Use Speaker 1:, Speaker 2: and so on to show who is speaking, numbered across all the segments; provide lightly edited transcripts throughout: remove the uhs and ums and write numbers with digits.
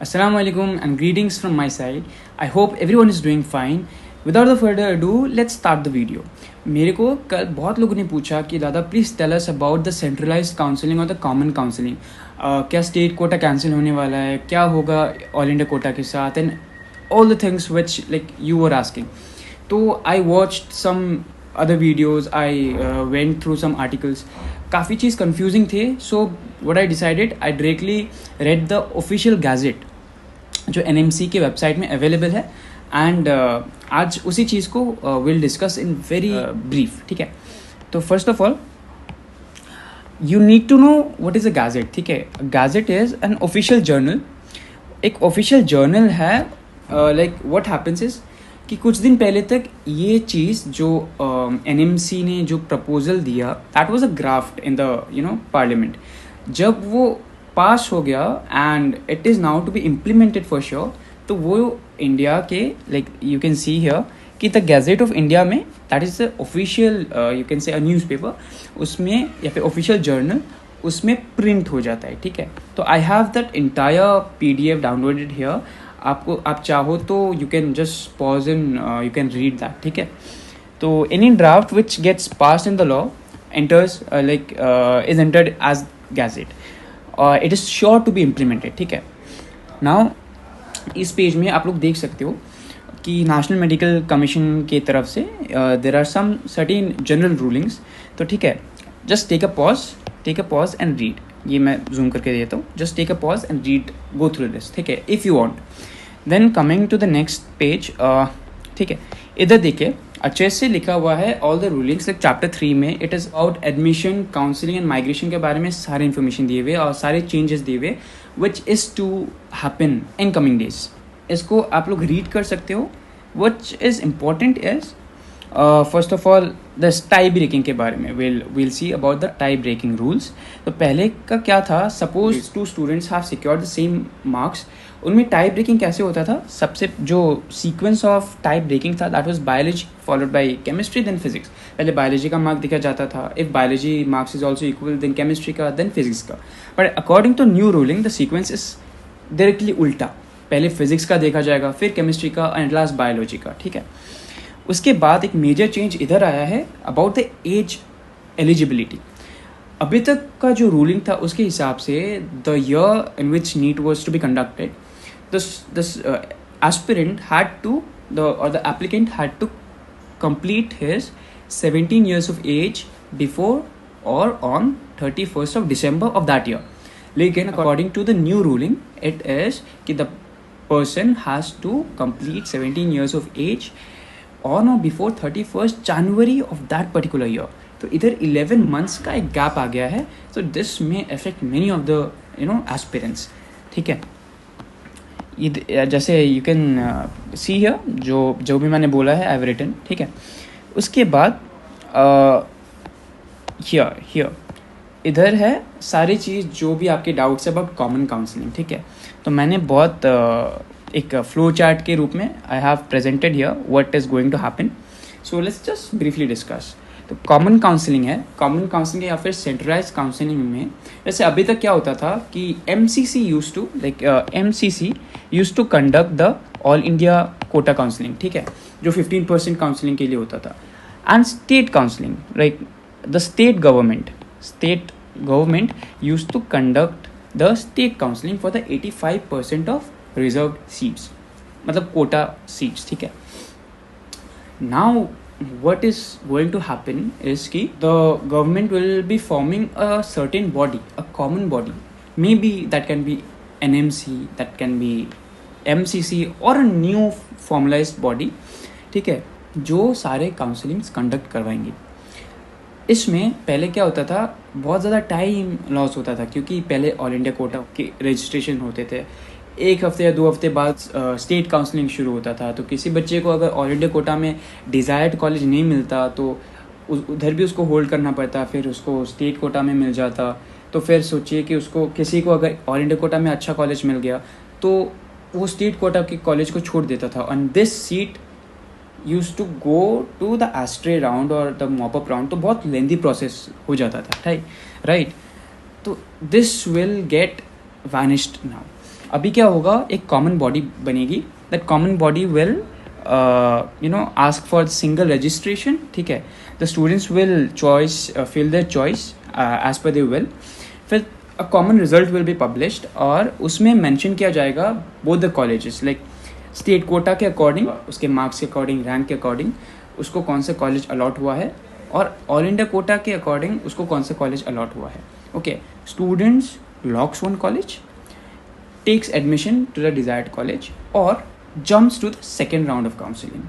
Speaker 1: Assalamu alaikum and greetings from my side. I hope everyone is doing fine. Without the further ado, let's start the video. मेरे को कल बहुत लोगों ने पूछा कि दादा please tell us about the centralised counselling और द कॉमन काउंसलिंग. क्या स्टेट कोटा कैंसिल होने वाला है, क्या होगा ऑल इंडिया कोटा के साथ, and all the things which like you were asking. तो I watched some other videos, I went through some articles. काफ़ी चीज़ confusing थे. So what I decided, I directly read the official gazette जो NMC के website में available है. And आज उसी चीज़ को will discuss in very brief. ठीक है, तो first of all you need to know what is a gazette. ठीक है, gazette is an official journal. एक ऑफिशियल जर्नल है. लाइक व्हाट हैपेंस इज कि कुछ दिन पहले तक ये चीज़ जो NMC ने जो प्रपोजल दिया, that was a draft in the parliament. जब वो पास हो गया and it is now to be implemented for sure, तो वो इंडिया के like you can see here कि द गैजेट ऑफ इंडिया में, that is the official you can say a newspaper, उसमें या फिर ऑफिशियल जर्नल उसमें प्रिंट हो जाता है. ठीक है, तो I have that entire PDF downloaded here. आप चाहो तो you can just pause and you can read that. ठीक है, तो any draft which gets pass in the law enters like is entered as gazette. It is sure to be implemented. ठीक है, now इस page में आप लोग देख सकते हो कि नेशनल मेडिकल कमीशन के तरफ से there are some certain general rulings. तो ठीक है, just take a pause and read. ये मैं जूम करके देता हूँ. Just take a pause and read, go through this. ठीक है, if you want. Then coming to the next page. ठीक है, इधर देखिए अच्छे से लिखा हुआ है all the rulings. Like chapter 3 में it is about admission, counselling and migration के बारे में सारे इन्फॉर्मेशन दिए हुए और सारे चेंजेस दिए हुए which is to happen in coming days. इसको आप लोग रीड कर सकते हो. Which is important is first of all the tie breaking के बारे में we'll see about the tie breaking rules. तो पहले का क्या था, suppose 2 students have secured the same marks. उनमें टाई ब्रेकिंग कैसे होता था, सबसे जो सीक्वेंस ऑफ टाई ब्रेकिंग था that was biology followed by chemistry then physics. पहले बायोलॉजी का मार्क दिया जाता था. If biology marks is also equal then chemistry का, देन फिजिक्स का. But according to new ruling the sequence is directly उल्टा. पहले फिजिक्स का देखा जाएगा, फिर केमिस्ट्री का एंड लास्ट बायोलॉजी का. ठीक है, उसके बाद एक मेजर चेंज इधर आया है अबाउट द एज एलिजिबिलिटी. अभी तक का जो रूलिंग था उसके हिसाब से the year in which NEET was to be conducted, this aspirant had to the applicant had to complete his 17 years of age before or on 31st of December of that year. लेकिन according to the new ruling it is कि the person has to complete 17 years of age on or before 31st January of that particular year. तो इधर 11 months का एक gap आ गया है. so this may affect many of the aspirants. ठीक है, जैसे यू कैन सी हियर जो भी मैंने बोला है आई हैव रिटन. ठीक है, उसके बाद हियर इधर है सारी चीज़ जो भी आपके डाउट्स है अबाउट कॉमन काउंसलिंग. ठीक है, तो मैंने बहुत एक फ्लो चार्ट के रूप में I have presented here what is going to happen. So let's just briefly discuss. तो कॉमन काउंसलिंग है. कॉमन काउंसलिंग या फिर सेंट्रलाइज काउंसलिंग में जैसे अभी तक क्या होता था कि MCC use to conduct the all India quota counselling. ठीक है, जो 15% काउंसलिंग के लिए होता था. And state counselling, like the state government use to conduct the state counselling for the 85% of reserve seats, मतलब कोटा सीट्स. ठीक है, now what is going to happen is कि the government will be forming a certain body, a common body, maybe that can be NMC, that can be MCC or a new formalized body. ठीक है, जो सारे counsellings conduct करवाएंगे. इसमें पहले क्या होता था, बहुत ज़्यादा टाइम लॉस होता था क्योंकि पहले ऑल इंडिया कोटा के रजिस्ट्रेशन होते थे. 1 हफ्ते या 2 हफ्ते बाद स्टेट काउंसलिंग शुरू होता था. तो किसी बच्चे को अगर ऑल इंडिया कोटा में डिज़ायर्ड कॉलेज नहीं मिलता तो उधर भी उसको होल्ड करना पड़ता, फिर उसको स्टेट कोटा में मिल जाता. तो फिर सोचिए कि उसको किसी को अगर ऑल इंडिया कोटा में अच्छा कॉलेज मिल गया तो वो स्टेट कोटा के कॉलेज को छोड़ देता था. And this seat use to go to the stray round और द मॉप अप राउंड. तो बहुत लेंदी प्रोसेस हो जाता था, राइट. तो this will get vanished now. अभी क्या होगा, एक कॉमन बॉडी बनेगी, that common body will ask for single registration, ठीक है. The students will fill their choice as per their will. फिर a common result will be published और उसमें mention किया जाएगा both the colleges, like state quota के according, उसके marks के according, rank के according उसको कौन सा college allot हुआ है, और all India quota के according उसको कौन सा college allot हुआ है. Okay, students locks one college, takes admission to the desired college और jumps to the second round of counseling.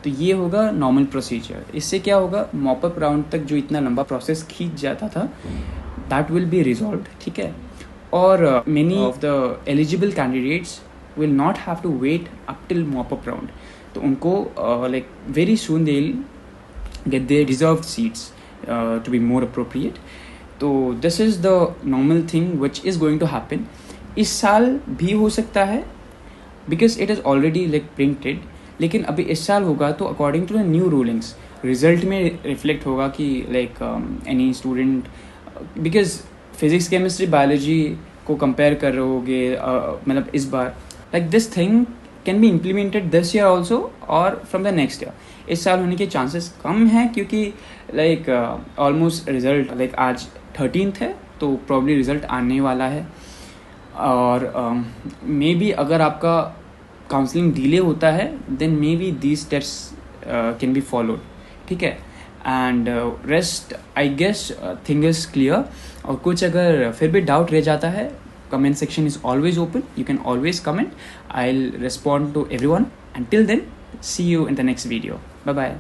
Speaker 1: तो ये होगा नॉर्मल प्रोसीजर. इससे क्या होगा, मॉपअप राउंड तक जो इतना लंबा प्रोसेस खींच जाता था, दैट विल बी रिजॉल्व, ठीक है. और many of the eligible candidates will not have to wait up till mop up round. तो उनको like very soon they will get their deserved seats to be more appropriate. तो this is the normal thing which is going to happen. इस साल भी हो सकता है because it is already like printed, लेकिन अभी इस साल होगा तो according to the new rulings result में रिफ्लेक्ट होगा कि like any student, because physics chemistry biology को कंपेयर कर रहोगे, मतलब इस बार like this thing can be implemented this year also और फ्रॉम द नेक्स्ट ईयर. इस साल होने के चांसेस कम हैं क्योंकि लाइक ऑलमोस्ट रिजल्ट लाइक आज 13th है, तो प्रॉब्ली रिजल्ट आने वाला है. और मे बी अगर आपका काउंसलिंग डिले होता है then may be these steps can be followed, ठीक है. And rest I guess thing is clear. और कुछ अगर फिर भी डाउट रह जाता है, comment section is always open, you can always comment, I will respond to everyone. And till then, see you in the next video. Bye bye.